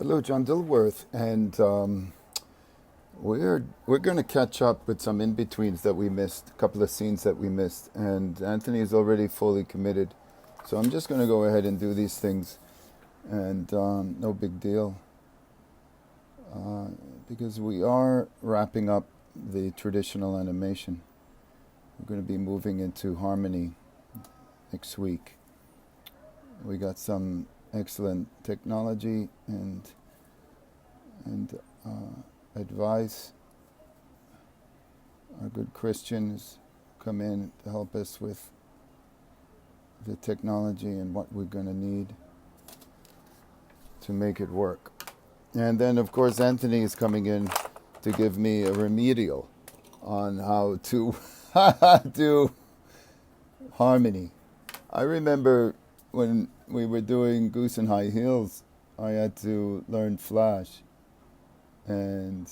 Hello, John Dilworth, and we're going to catch up with some in betweens that we missed, a couple of scenes that we missed, and Anthony is already fully committed, so I'm just going to go ahead and do these things, and no big deal, because we are wrapping up the traditional animation. We're going to be moving into harmony next week. We got some excellent technology and advice. Our good Christians come in to help us with the technology and what we're going to need to make it work. And then, of course, Anthony is coming in to give me a remedial on how to do harmony. I remember when we were doing Goose and High Heels, I had to learn Flash, and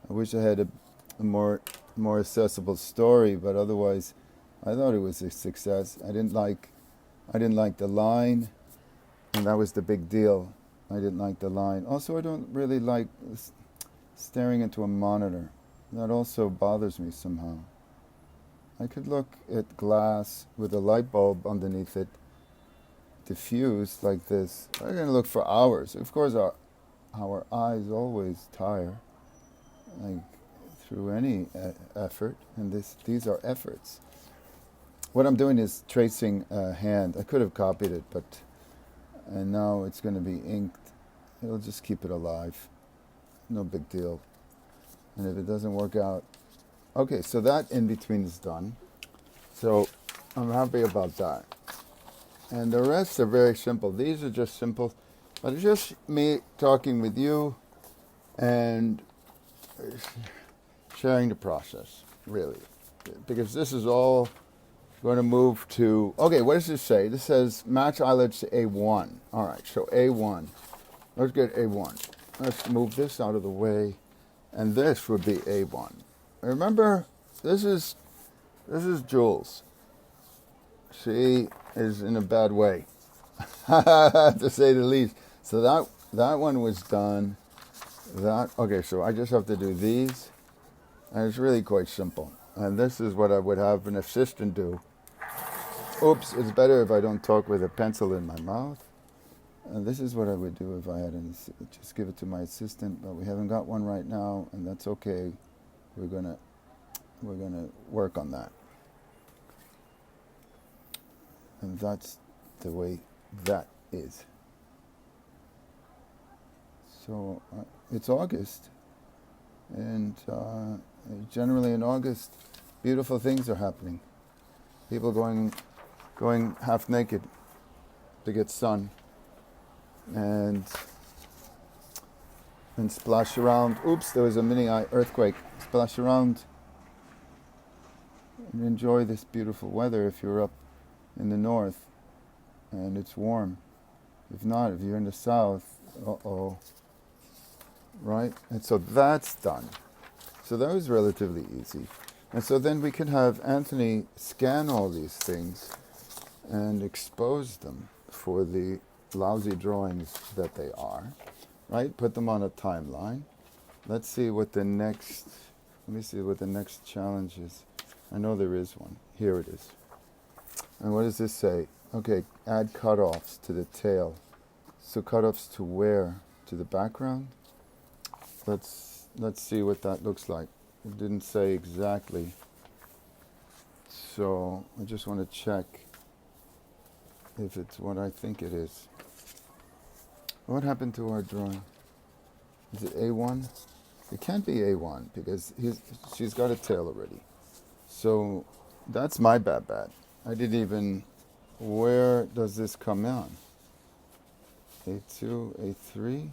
I wish I had a more accessible story, but otherwise, I thought it was a success. I didn't like the line, and that was the big deal. I didn't like the line. Also, I don't really like staring into a monitor. That also bothers me somehow. I could look at glass with a light bulb underneath it, diffused like this. I'm going to look for hours. Of course, our eyes always tire, like through any effort, and these are efforts. What I'm doing is tracing a hand. I could have copied it, and now it's going to be inked. It'll just keep it alive. No big deal. And if it doesn't work out, okay, so that in between is done. So I'm happy about that. And the rest are very simple. These are just simple, but it's just me talking with you and sharing the process, really. Because this is all going to move to, okay, what does this say? This says match eyelids to A1. All right, so A1. Let's get A1. Let's move this out of the way, and this would be A1. Remember, this is Jules. She is in a bad way, to say the least. So that one was done. Okay, so I just have to do these, and it's really quite simple. And this is what I would have an assistant do. Oops, it's better if I don't talk with a pencil in my mouth. And this is what I would do if I had just give it to my assistant, but we haven't got one right now, and that's okay. We're gonna work on that. And that's the way that is. So it's August, and generally in August, beautiful things are happening. People going half naked to get sun, and splash around. Oops, there was a mini earthquake. Splash around and enjoy this beautiful weather if you're up in the north and it's warm. If not, if you're in the south, right? And so that's done. So that was relatively easy. And so then we can have Anthony scan all these things and expose them for the lousy drawings that they are, right? Put them on a timeline. Let me see what the next challenge is. I know there is one. Here it is. And what does this say? Okay, add cutoffs to the tail. So cutoffs to where? To the background? Let's see what that looks like. It didn't say exactly. So I just want to check if it's what I think it is. What happened to our drawing? Is it A1? It can't be A1 because she's got a tail already. So that's my bad. I didn't even, where does this come on? A2, A3,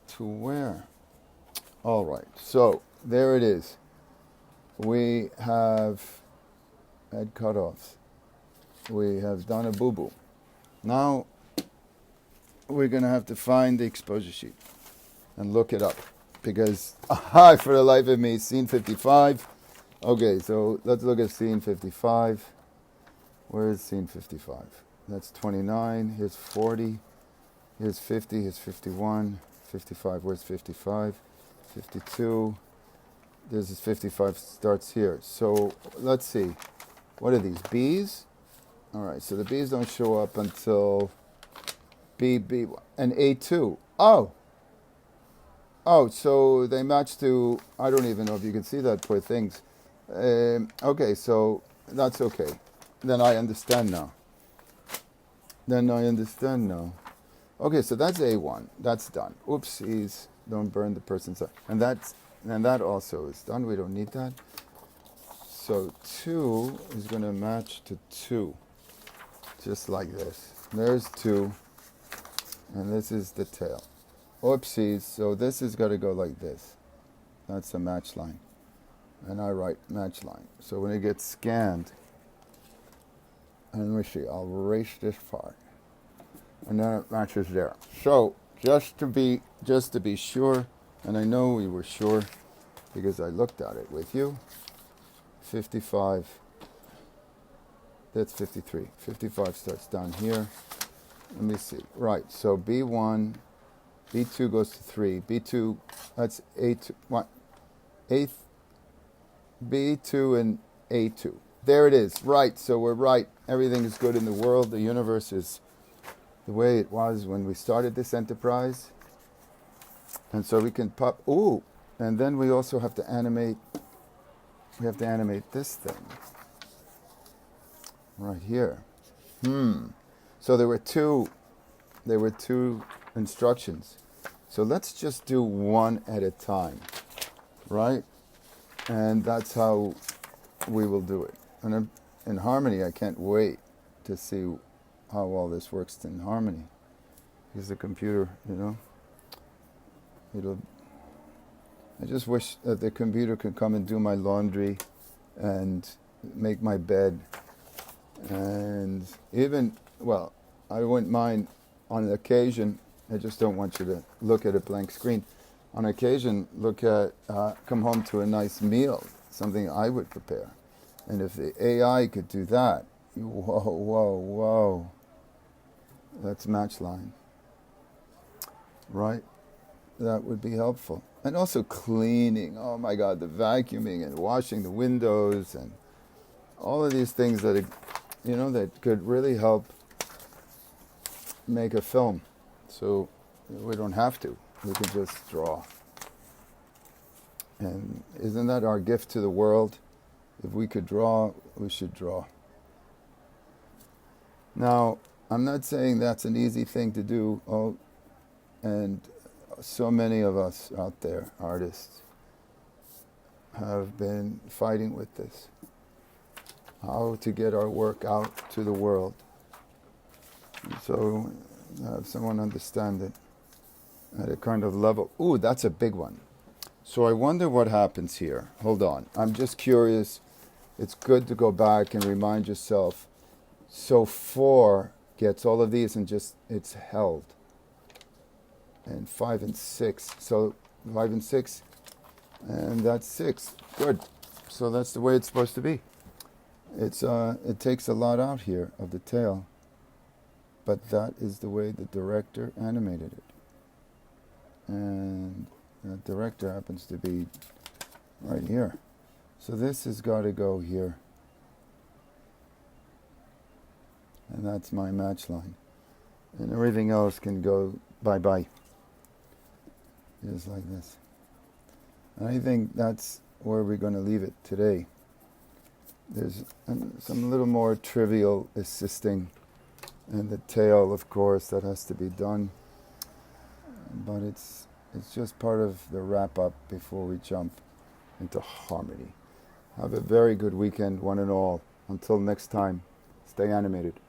to where? All right, so there it is. We have had cutoffs. We have done a boo-boo. Now we're going to have to find the exposure sheet and look it up because, for the life of me, scene 55. Okay, so let's look at scene 55. Where is scene 55? That's 29. Here's 40. Here's 50, here's 51, 55, where's 55? 52, this is 55, starts here. So let's see, what are these, B's? All right, so the B's don't show up until B, and A2. Oh, so they match to, I don't even know if you can see that, poor things. Okay, so that's okay. Then I understand now. Okay, so that's A1. That's done. Oopsies. Don't burn the person's eye. And that also is done. We don't need that. So 2 is going to match to 2. Just like this. There's 2. And this is the tail. Oopsies. So this has got to go like this. That's a match line. And I write match line. So when it gets scanned, and we see, I'll erase this part. And then it matches there. So just to be sure, and I know we were sure because I looked at it with you. 55. That's 53. 55 starts down here. Let me see. Right. So B1, B2 goes to 3. B2, that's A2. What? B2 and A2. There it is. Right. So we're right. Everything is good in the world. The universe is the way it was when we started this enterprise. And so we can pop, and then we also have to animate, this thing. Right here. So there were two instructions. So let's just do one at a time, right? And that's how we will do it. And in Harmony, I can't wait to see how all this works in Harmony. Because the computer, I just wish that the computer could come and do my laundry and make my bed. And even, I wouldn't mind on occasion, I just don't want you to look at a blank screen. On occasion, come home to a nice meal, something I would prepare. And if the AI could do that, whoa. That's match line. Right? That would be helpful. And also cleaning. Oh my God, the vacuuming and washing the windows and all of these things that, that could really help make a film. So we don't have to. We can just draw. And isn't that our gift to the world? If we could draw, we should draw. Now, I'm not saying that's an easy thing to do. And so many of us out there, artists, have been fighting with this. How to get our work out to the world. So have someone understand it at a kind of level. Ooh, that's a big one. So I wonder what happens here. Hold on. I'm just curious. It's good to go back and remind yourself. So 4 gets all of these and it's held. And 5 and 6. So 5 and 6. And that's 6. Good. So that's the way it's supposed to be. It takes a lot out here of the tail. But that is the way the director animated it. And the director happens to be right here. So this has got to go here. And that's my match line. And everything else can go bye-bye. Just like this. And I think that's where we're going to leave it today. There's some little more trivial assisting. And the tail, of course, that has to be done. But it's just part of the wrap-up before we jump into Harmony. Have a very good weekend, one and all. Until next time, stay animated.